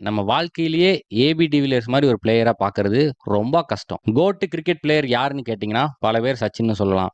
நம்ம வாழ்க்கையிலேயே AB de Villiers மாதிரி ஒரு பிளேயரா பார்க்கறது ரொம்ப கஷ்டம். கோட் கிரிக்கெட் பிளேயர் யாருன்னு கேட்டிங்கன்னா, பல பேர் சச்சின்னு சொல்லலாம்.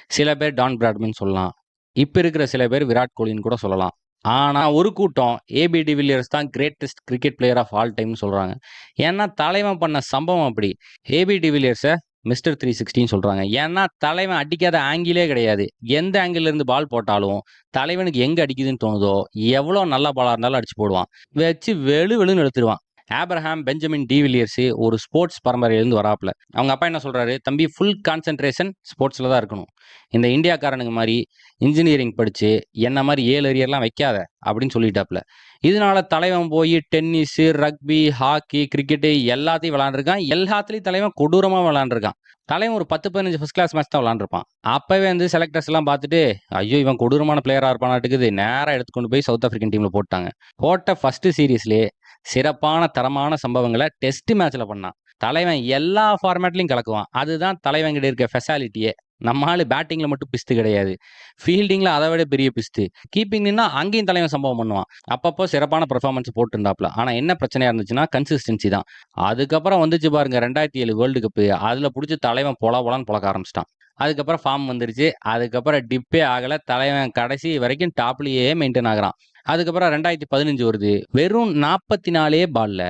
சில பேர் டான் பிராட்மன் சொல்லலாம். இப்ப இருக்கிற சில பேர் விராட் கோலின்னு கூட சொல்லலாம். ஆனா ஒரு கூட்டம் ஏபி டிவிலியர்ஸ் தான் greatest cricket player of all டைம்னு சொல்றாங்க. ஏன்னா தலைவன் பண்ண சம்பவம் அப்படி. ஏபி டிவிலியர்ஸ மிஸ்டர் 360ன்னு சொல்றாங்க. ஏன்னா தலைவன் அடிக்காத ஆங்கிலே கிடையாது. எந்த ஆங்கிள்ல இருந்து பால் போட்டாலும் தலைவனுக்கு எங்க அடிக்குதுன்னு தோணுதோ, எவ்வளோ நல்ல பாலா இருந்தாலும் அடிச்சு போடுவான். வச்சு வெளு வெளுன்னு எடுத்துருவான். ஆப்ரஹாம் பெஞ்சமின் டிவிலியர்ஸ் ஒரு ஸ்போர்ட்ஸ் பரம்பரையிலிருந்து வராப்ல. அவங்க அப்பா என்ன சொல்றாரு, "தம்பி ஃபுல் கான்சன்ட்ரேஷன் ஸ்போர்ட்ஸ்ல தான் இருக்கணும். இந்த இந்தியாக்காரனுங்க மாரி இன்ஜினியரிங் படிச்சு, என்ன மாரி 7 அரியர்லாம் வைக்காத" அப்படின்னு சொல்லிட்டாப்ல. இதனால தலைவன் போய் டென்னிஸு, ரக்பி, ஹாக்கி, கிரிக்கெட்டு எல்லாத்தையும் விளையாண்டுருக்கான். எல்லாத்துலயும் தலைவன் கொடூரமா விளையாண்டுருக்கான். தலைவன் ஒரு 10, 15 ஃபர்ஸ்ட் கிளாஸ் மேட்ச் தான் விளையாண்டுருப்பான். அப்பவே வந்து செலக்டர்ஸ் எல்லாம் பார்த்துட்டு, ஐயோ! இவன் கொடூரமான பிளேயரா இருப்பானாட்டுக்குது. நேரா எடுத்து கொண்டு போய் சவுத் ஆப்பிரிக்கன் டீம்ல போட்டாங்க. போட்ட ஃபர்ஸ்ட் சீரிஸ்லயே சிறப்பான, தரமான சம்பவங்கள டெஸ்ட் மேட்ச்ல பண்ணான். தலைவன் எல்லா ஃபார்மேட்லயும் கலக்குவான். அதுதான் தலைவன்கிட்ட இருக்க ஸ்பெஷாலிட்டியே. நம்ம ஆளு பேட்டிங்ல மட்டும் பிஸ்து கிடையாது. ஃபீல்டிங்ல அத விட பெரிய பிஸ்து. கீப்பிங் நின்னா அங்கேயும் தலைவன் சம்பவம் பண்ணுவான். அப்பப்போ சிறப்பான பெர்ஃபார்மன்ஸ் போட்டிருந்தாப்ல. ஆனா என்ன பிரச்சனையா இருந்துச்சுன்னா, கன்சிஸ்டன்சி தான். அதுக்கப்புறம் வந்துச்சு பாருங்க 2007 வேர்ல்டு கப்பு. அதுல புடிச்சு தலைவன் பொல பொலன்னு பொளக்க ஆரம்பிச்சுட்டான். அதுக்கப்புறம் ஃபார்ம் வந்துருச்சு. அதுக்கப்புறம் டிப்பே ஆகல. தலைவன் கடைசி வரைக்கும் டாப்லயே மெயின்டெயின் ஆகுறான். அதுக்கப்புறம் 2015 வருது. வெறும் 44 பால்ல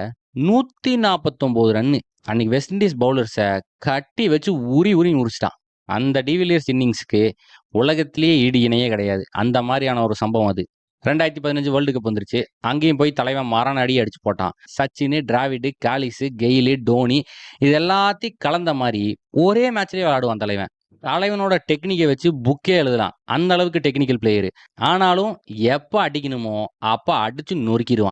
149 ரன்னு. அன்னைக்கு வெஸ்ட் இண்டீஸ் பவுலர்ஸ கட்டி வச்சு உரி உரி முடிச்சுட்டான். அந்த டிவிலியர்ஸ் இன்னிங்ஸ்க்கு உலகத்திலேயே ஈடு இணையே கிடையாது. அந்த மாரியான ஒரு சம்பவம் அது. 2015 வேர்ல்டு கப் வந்துருச்சு. அங்கேயும் போய் தலைவன் மரண அடி அடிச்சு போட்டான். சச்சினு, டிராவிடு, காலிஸு, கெயிலு, டோனி இது எல்லாத்தையும் கலந்த மாரி ஒரே மேட்ச்லயே விளையாடுவான் தலைவன். தலைவனோட டெக்னிக்க வச்சு புக்கே எழுதலாம். அந்த அளவுக்கு டெக்னிக்கல் பிளேயரு. ஆனாலும் எப்ப அடிக்கணுமோ அப்ப அடிச்சு நொறுக்கிருவான்.